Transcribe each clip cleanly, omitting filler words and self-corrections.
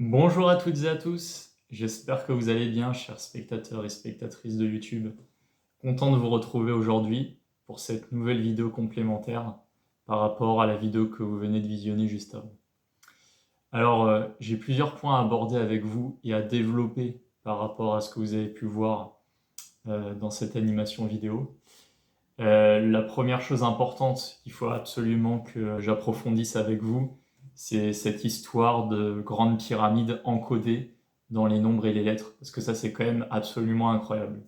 Bonjour à toutes et à tous, j'espère que vous allez bien, chers spectateurs et spectatrices de YouTube. Content de vous retrouver aujourd'hui pour cette nouvelle vidéo complémentaire par rapport à la vidéo que vous venez de visionner juste avant. Alors, j'ai plusieurs points à aborder avec vous et à développer par rapport à ce que vous avez pu voir dans cette animation vidéo. La première chose importante qu'il faut absolument que j'approfondisse avec vous, c'est cette histoire de grande pyramide encodée dans les nombres et les lettres, parce que ça c'est quand même absolument incroyable.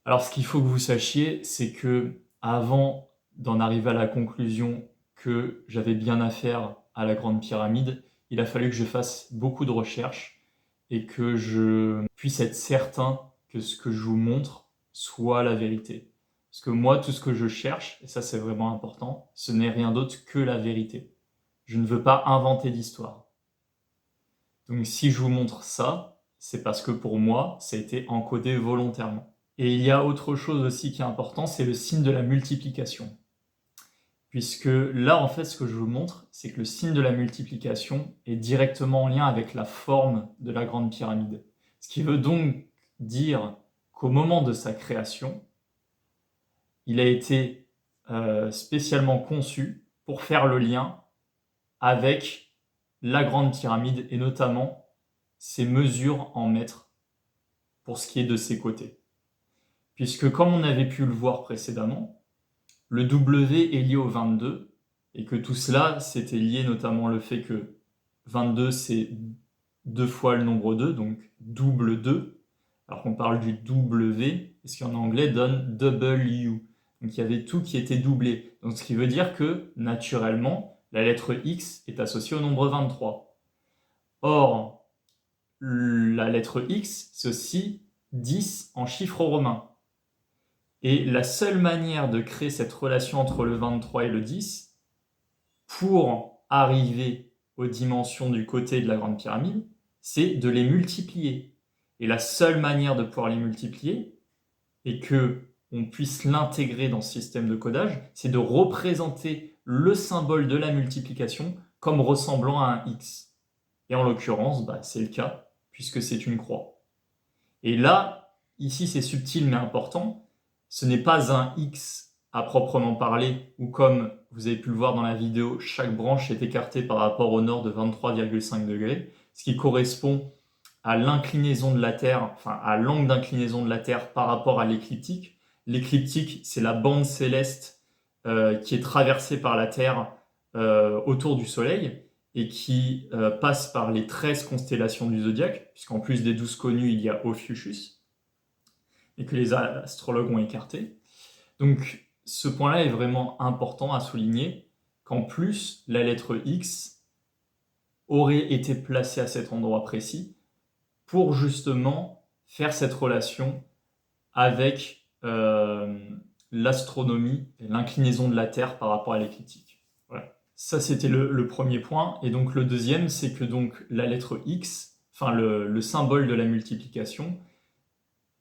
Alors ce qu'il faut que vous sachiez, c'est que avant d'en arriver à la conclusion que j'avais bien affaire à la grande pyramide, il a fallu que je fasse beaucoup de recherches et que je puisse être certain que ce que je vous montre soit la vérité. Parce que moi, tout ce que je cherche, et ça c'est vraiment important, ce n'est rien d'autre que la vérité. Je ne veux pas inventer d'histoire. Donc si je vous montre ça, c'est parce que pour moi, ça a été encodé volontairement. Et il y a autre chose aussi qui est important, c'est le signe de la multiplication. Puisque là, en fait, ce que je vous montre, c'est que le signe de la multiplication est directement en lien avec la forme de la grande pyramide. Ce qui veut donc dire qu'au moment de sa création, il a été spécialement conçu pour faire le lien avec la grande pyramide et notamment ses mesures en mètres pour ce qui est de ses côtés. Puisque comme on avait pu le voir précédemment, le W est lié au 22 et que tout cela, c'était lié notamment le fait que 22 c'est 2 fois le nombre 2, donc double 2, alors qu'on parle du W, et ce qui en anglais donne W. Donc il y avait tout qui était doublé. Donc ce qui veut dire que, naturellement, la lettre X est associée au nombre 23. Or, la lettre X, c'est aussi 10 en chiffre romain. Et la seule manière de créer cette relation entre le 23 et le 10, pour arriver aux dimensions du côté de la grande pyramide, c'est de les multiplier. Et la seule manière de pouvoir les multiplier, et que on puisse l'intégrer dans ce système de codage, c'est de représenter le symbole de la multiplication comme ressemblant à un X. Et en l'occurrence, c'est le cas, puisque c'est une croix. Et là, ici c'est subtil mais important, ce n'est pas un X à proprement parler, où comme vous avez pu le voir dans la vidéo, chaque branche est écartée par rapport au nord de 23,5 degrés, ce qui correspond à l'inclinaison de la Terre, enfin à l'angle d'inclinaison de la Terre par rapport à l'écliptique. L'écliptique, c'est la bande céleste qui est traversée par la Terre autour du Soleil et qui passe par les 13 constellations du zodiaque, puisqu'en plus des 12 connues, il y a Ophiuchus, et que les astrologues ont écarté. Donc ce point-là est vraiment important à souligner, qu'en plus, la lettre X aurait été placée à cet endroit précis pour justement faire cette relation avec l'astronomie et l'inclinaison de la Terre par rapport à l'écliptique. Voilà. Ça, c'était le premier point. Et donc le deuxième, c'est que donc la lettre X, enfin le symbole de la multiplication,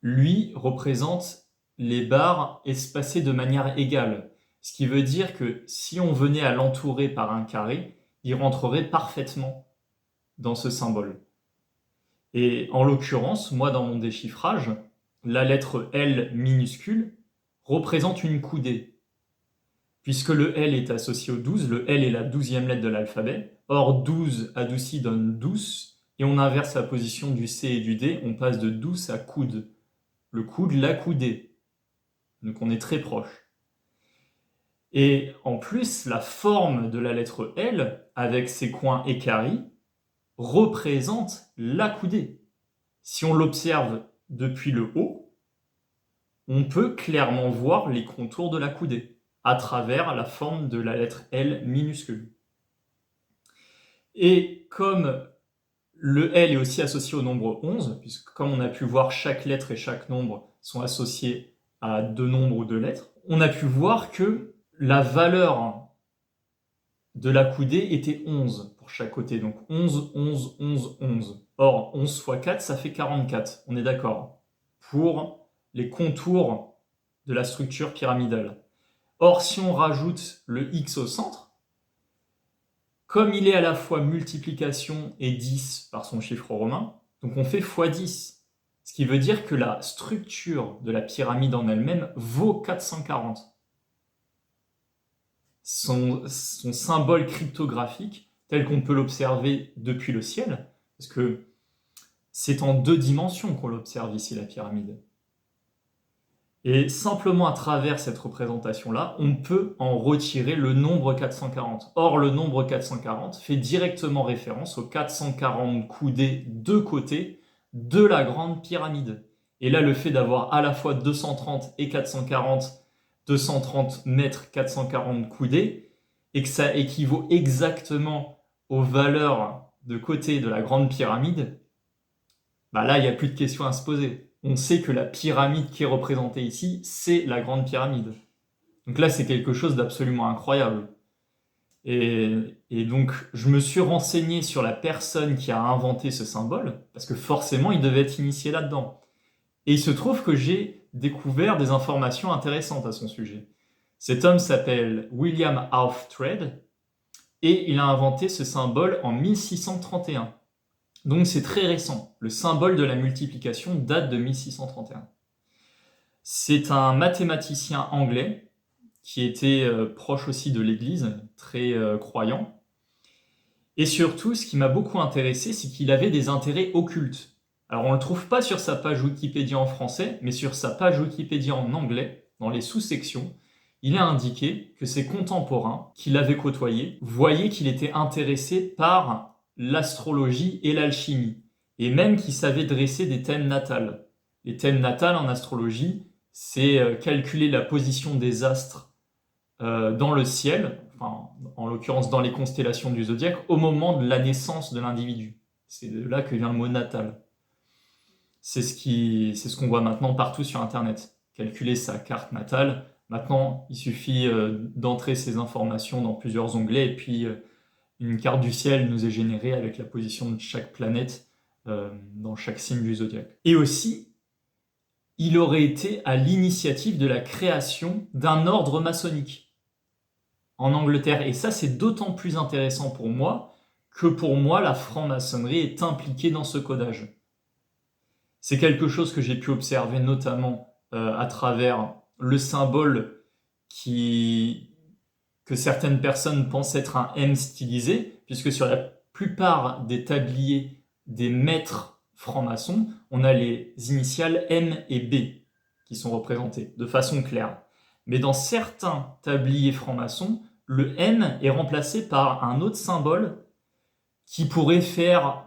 lui représente les barres espacées de manière égale. Ce qui veut dire que si on venait à l'entourer par un carré, il rentrerait parfaitement dans ce symbole. Et en l'occurrence, moi dans mon déchiffrage, la lettre L minuscule représente une coudée. Puisque le L est associé au 12, le L est la 12e lettre de l'alphabet. Or 12 adouci donne douce, et on inverse la position du C et du D, on passe de douce à coude. Le coude, la coudée. Donc on est très proche. Et en plus, la forme de la lettre L, avec ses coins équarris, représente la coudée. Si on l'observe depuis le haut, on peut clairement voir les contours de la coudée à travers la forme de la lettre L minuscule. Et comme le L est aussi associé au nombre 11, puisque comme on a pu voir, chaque lettre et chaque nombre sont associés à deux nombres ou deux lettres, on a pu voir que la valeur de la coudée était 11 pour chaque côté. Donc 11, 11, 11, 11. Or, 11 fois 4, ça fait 44. On est d'accord. Pour les contours de la structure pyramidale. Or, si on rajoute le X au centre, comme il est à la fois multiplication et 10 par son chiffre romain, donc on fait x10. Ce qui veut dire que la structure de la pyramide en elle-même vaut 440. Son symbole cryptographique, tel qu'on peut l'observer depuis le ciel, parce que c'est en 2 dimensions qu'on l'observe ici, la pyramide. Et simplement à travers cette représentation-là, on peut en retirer le nombre 440. Or, le nombre 440 fait directement référence aux 440 coudées de côté de la grande pyramide. Et là, le fait d'avoir à la fois 230 et 440, 230 mètres, 440 coudées, et que ça équivaut exactement aux valeurs de côté de la grande pyramide, bah là, il n'y a plus de questions à se poser. On sait que la pyramide qui est représentée ici, c'est la grande pyramide. Donc là, c'est quelque chose d'absolument incroyable. Et donc, je me suis renseigné sur la personne qui a inventé ce symbole, parce que forcément, il devait être initié là-dedans. Et il se trouve que j'ai découvert des informations intéressantes à son sujet. Cet homme s'appelle William Oughtred, et il a inventé ce symbole en 1631. Donc c'est très récent. Le symbole de la multiplication date de 1631. C'est un mathématicien anglais qui était proche aussi de l'Église, très croyant. Et surtout, ce qui m'a beaucoup intéressé, c'est qu'il avait des intérêts occultes. Alors on ne le trouve pas sur sa page Wikipédia en français, mais sur sa page Wikipédia en anglais, dans les sous-sections, il a indiqué que ses contemporains, qui l'avaient côtoyé, voyaient qu'il était intéressé par l'astrologie et l'alchimie, et même qu'il savait dresser des thèmes natals. Les thèmes natals en astrologie, c'est calculer la position des astres dans le ciel, enfin, en l'occurrence dans les constellations du zodiaque, au moment de la naissance de l'individu. C'est de là que vient le mot natal. C'est ce qu'on voit maintenant partout sur Internet. Calculer sa carte natale. Maintenant, il suffit d'entrer ces informations dans plusieurs onglets et puis une carte du ciel nous est générée avec la position de chaque planète dans chaque signe du zodiaque. Et aussi, il aurait été à l'initiative de la création d'un ordre maçonnique en Angleterre. Et ça, c'est d'autant plus intéressant pour moi que pour moi, la franc-maçonnerie est impliquée dans ce codage. C'est quelque chose que j'ai pu observer notamment à travers le symbole que certaines personnes pensent être un M stylisé, puisque sur la plupart des tabliers des maîtres francs-maçons, on a les initiales M et B qui sont représentées de façon claire. Mais dans certains tabliers francs-maçons, le M est remplacé par un autre symbole qui pourrait faire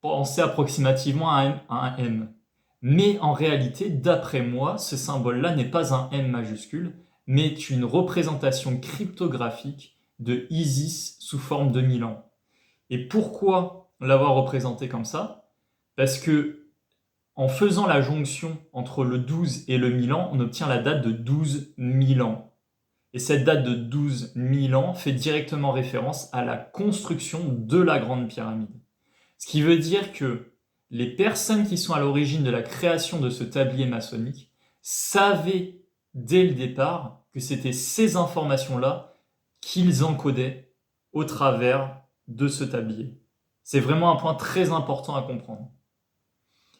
penser approximativement à un M. Mais en réalité, d'après moi, ce symbole-là n'est pas un M majuscule, mais une représentation cryptographique de Isis sous forme de Milan. Et pourquoi l'avoir représenté comme ça? Parce que en faisant la jonction entre le 12 et le Milan, on obtient la date de 12 000 ans. Et cette date de 12 000 ans fait directement référence à la construction de la Grande Pyramide. Ce qui veut dire que les personnes qui sont à l'origine de la création de ce tablier maçonnique savaient dès le départ que c'était ces informations-là qu'ils encodaient au travers de ce tablier. C'est vraiment un point très important à comprendre.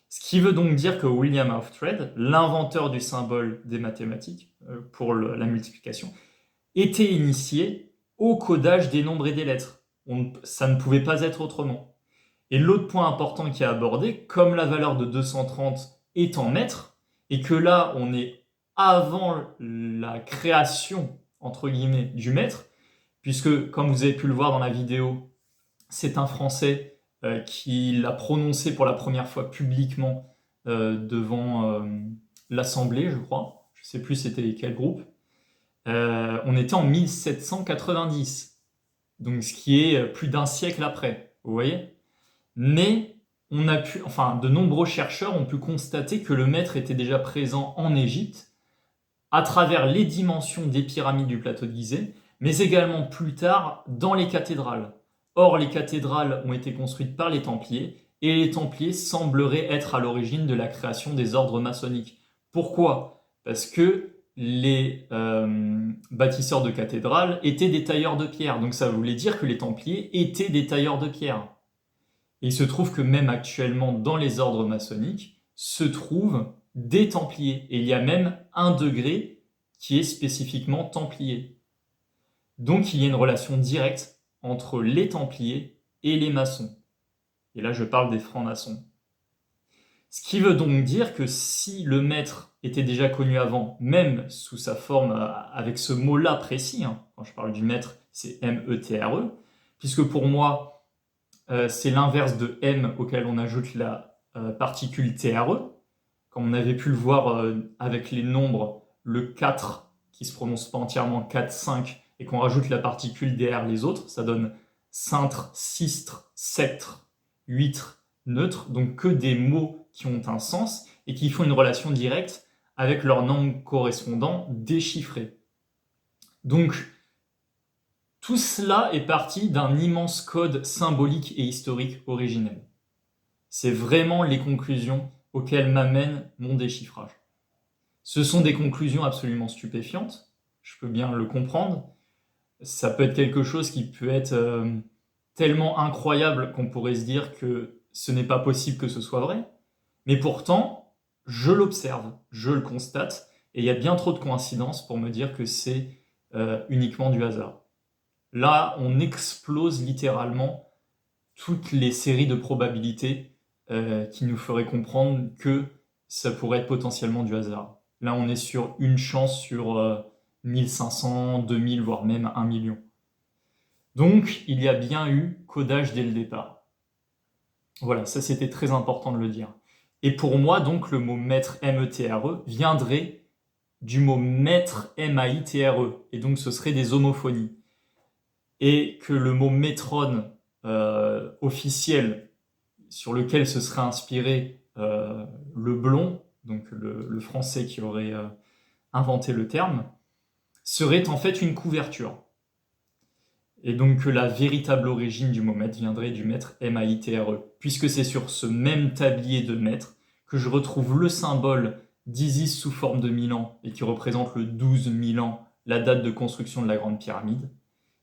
Ce qui veut donc dire que William Oughtred, l'inventeur du symbole des mathématiques pour la multiplication, était initié au codage des nombres et des lettres. Ça ne pouvait pas être autrement. Et l'autre point important qui est abordé, comme la valeur de 230 est en mètres, et que là, on est avant la création, entre guillemets, du mètre, puisque, comme vous avez pu le voir dans la vidéo, c'est un Français qui l'a prononcé pour la première fois publiquement devant l'Assemblée, je crois. Je ne sais plus c'était quel groupe. On était en 1790, donc ce qui est plus d'un siècle après, vous voyez ? Mais de nombreux chercheurs ont pu constater que le mètre était déjà présent en Égypte à travers les dimensions des pyramides du plateau de Gizeh, mais également plus tard dans les cathédrales. Or, les cathédrales ont été construites par les Templiers et les Templiers sembleraient être à l'origine de la création des ordres maçonniques. Pourquoi ? Parce que les bâtisseurs de cathédrales étaient des tailleurs de pierre. Donc ça voulait dire que les Templiers étaient des tailleurs de pierre. Et il se trouve que même actuellement, dans les ordres maçonniques, se trouvent des Templiers. Et il y a même un degré qui est spécifiquement Templier. Donc il y a une relation directe entre les Templiers et les maçons. Et là, je parle des francs-maçons. Ce qui veut donc dire que si le maître était déjà connu avant, même sous sa forme avec ce mot-là précis, hein, quand je parle du maître, c'est M-E-T-R-E, puisque pour moi, c'est l'inverse de M auquel on ajoute la particule TRE, comme on avait pu le voir avec les nombres, le 4 qui se prononce pas entièrement 4, 5, et qu'on rajoute la particule derrière les autres, ça donne cintre, sistre, sceptre, huître, neutre, donc que des mots qui ont un sens et qui font une relation directe avec leur nombre correspondant déchiffré. Donc, tout cela est parti d'un immense code symbolique et historique originel. C'est vraiment les conclusions auxquelles m'amène mon déchiffrage. Ce sont des conclusions absolument stupéfiantes, je peux bien le comprendre. Ça peut être quelque chose qui peut être tellement incroyable qu'on pourrait se dire que ce n'est pas possible que ce soit vrai. Mais pourtant, je l'observe, je le constate, et il y a bien trop de coïncidences pour me dire que c'est uniquement du hasard. Là, on explose littéralement toutes les séries de probabilités qui nous feraient comprendre que ça pourrait être potentiellement du hasard. Là, on est sur une chance sur 1500, 2000, voire même 1 million. Donc, il y a bien eu codage dès le départ. Voilà, ça c'était très important de le dire. Et pour moi, donc, le mot maître M-E-T-R-E viendrait du mot maître M-A-I-T-R-E. Et donc, ce serait des homophonies. Et que le mot maîtrone officiel sur lequel se serait inspiré le Blon, donc le français qui aurait inventé le terme, serait en fait une couverture. Et donc que la véritable origine du mot maître viendrait du maître M-A-I-T-R-E, puisque c'est sur ce même tablier de maître que je retrouve le symbole d'Isis sous forme de Milan, et qui représente le 12 Milan, la date de construction de la Grande Pyramide,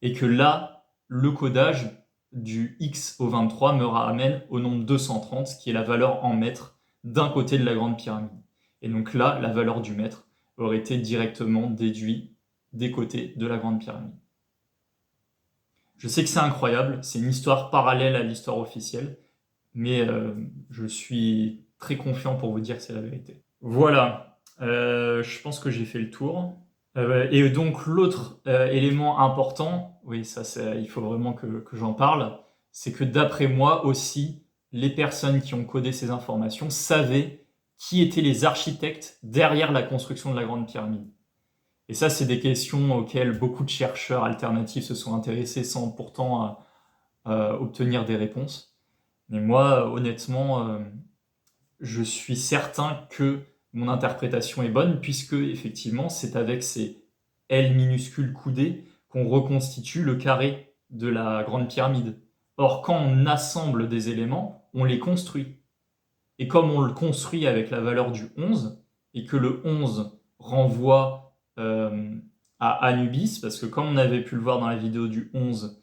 et que là, le codage du X au 23 me ramène au nombre 230, qui est la valeur en mètres d'un côté de la Grande Pyramide. Et donc là, la valeur du mètre aurait été directement déduite des côtés de la Grande Pyramide. Je sais que c'est incroyable, c'est une histoire parallèle à l'histoire officielle, mais je suis très confiant pour vous dire que c'est la vérité. Voilà, je pense que j'ai fait le tour. Et donc l'autre élément important, oui, ça il faut vraiment que j'en parle, c'est que d'après moi aussi, les personnes qui ont codé ces informations savaient qui étaient les architectes derrière la construction de la Grande Pyramide. Et ça, c'est des questions auxquelles beaucoup de chercheurs alternatifs se sont intéressés sans pourtant obtenir des réponses. Mais moi, honnêtement, je suis certain que mon interprétation est bonne, puisque effectivement, c'est avec ces L minuscules coudées qu'on reconstitue le carré de la Grande Pyramide. Or, quand on assemble des éléments, on les construit. Et comme on le construit avec la valeur du 11, et que le 11 renvoie à Anubis, parce que comme on avait pu le voir dans la vidéo du 11,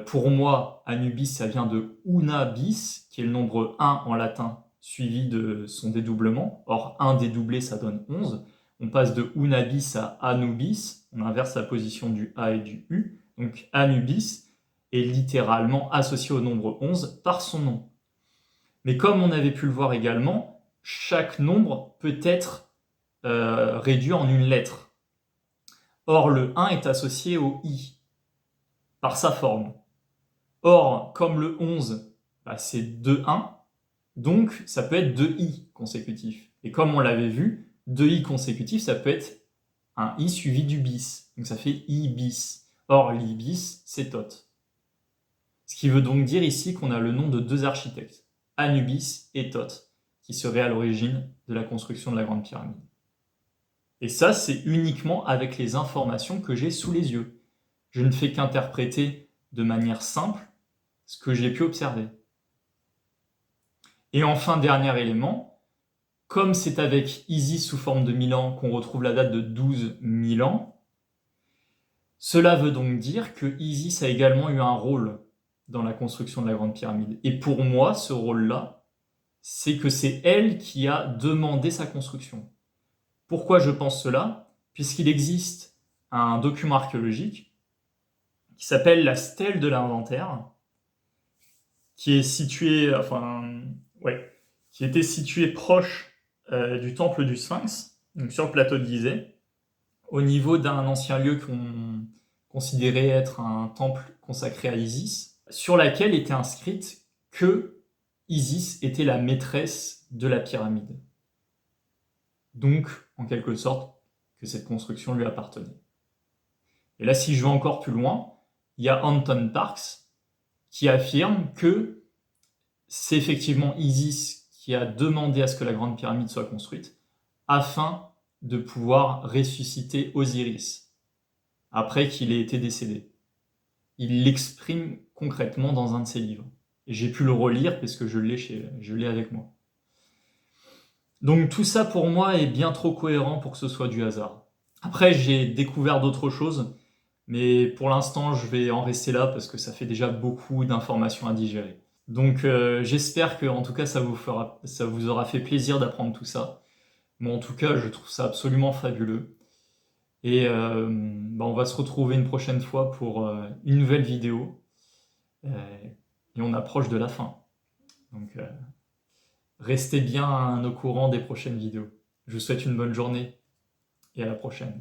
pour moi, Anubis, ça vient de Una bis, qui est le nombre 1 en latin, suivi de son dédoublement. Or, 1 dédoublé, ça donne 11. On passe de Unabis à Anubis, on inverse la position du A et du U. Donc Anubis est littéralement associé au nombre 11 par son nom. Mais comme on avait pu le voir également, chaque nombre peut être réduit en une lettre. Or, le 1 est associé au I, par sa forme. Or, comme le 11, c'est 2 1, donc ça peut être 2 I consécutifs. Et comme on l'avait vu, 2 I consécutifs, ça peut être un I suivi du bis. Donc ça fait I bis. Or, l'I bis, c'est Thoth. Ce qui veut donc dire ici qu'on a le nom de deux architectes, Anubis et Thoth, qui seraient à l'origine de la construction de la Grande Pyramide. Et ça, c'est uniquement avec les informations que j'ai sous les yeux. Je ne fais qu'interpréter de manière simple ce que j'ai pu observer. Et enfin, dernier élément, comme c'est avec Isis sous forme de Milan qu'on retrouve la date de 12 000 ans, cela veut donc dire que Isis a également eu un rôle dans la construction de la Grande Pyramide. Et pour moi, ce rôle-là, c'est que c'est elle qui a demandé sa construction. Pourquoi je pense cela? Puisqu'il existe un document archéologique qui s'appelle la stèle de l'inventaire, qui est située, qui était située proche du temple du Sphinx, donc sur le plateau de Gizeh, au niveau d'un ancien lieu qu'on considérait être un temple consacré à Isis, sur laquelle était inscrite que Isis était la maîtresse de la pyramide. Donc, en quelque sorte, que cette construction lui appartenait. Et là, si je vais encore plus loin, il y a Anton Parks qui affirme que c'est effectivement Isis qui a demandé à ce que la Grande Pyramide soit construite afin de pouvoir ressusciter Osiris après qu'il ait été décédé. Il l'exprime concrètement dans un de ses livres. Et j'ai pu le relire parce que je l'ai avec moi. Donc tout ça pour moi est bien trop cohérent pour que ce soit du hasard. Après, j'ai découvert d'autres choses, mais pour l'instant, je vais en rester là parce que ça fait déjà beaucoup d'informations à digérer. Donc j'espère que en tout cas ça vous aura fait plaisir d'apprendre tout ça. Moi en tout cas, je trouve ça absolument fabuleux. Et on va se retrouver une prochaine fois pour une nouvelle vidéo. Et on approche de la fin. Donc restez bien au courant des prochaines vidéos. Je vous souhaite une bonne journée et à la prochaine.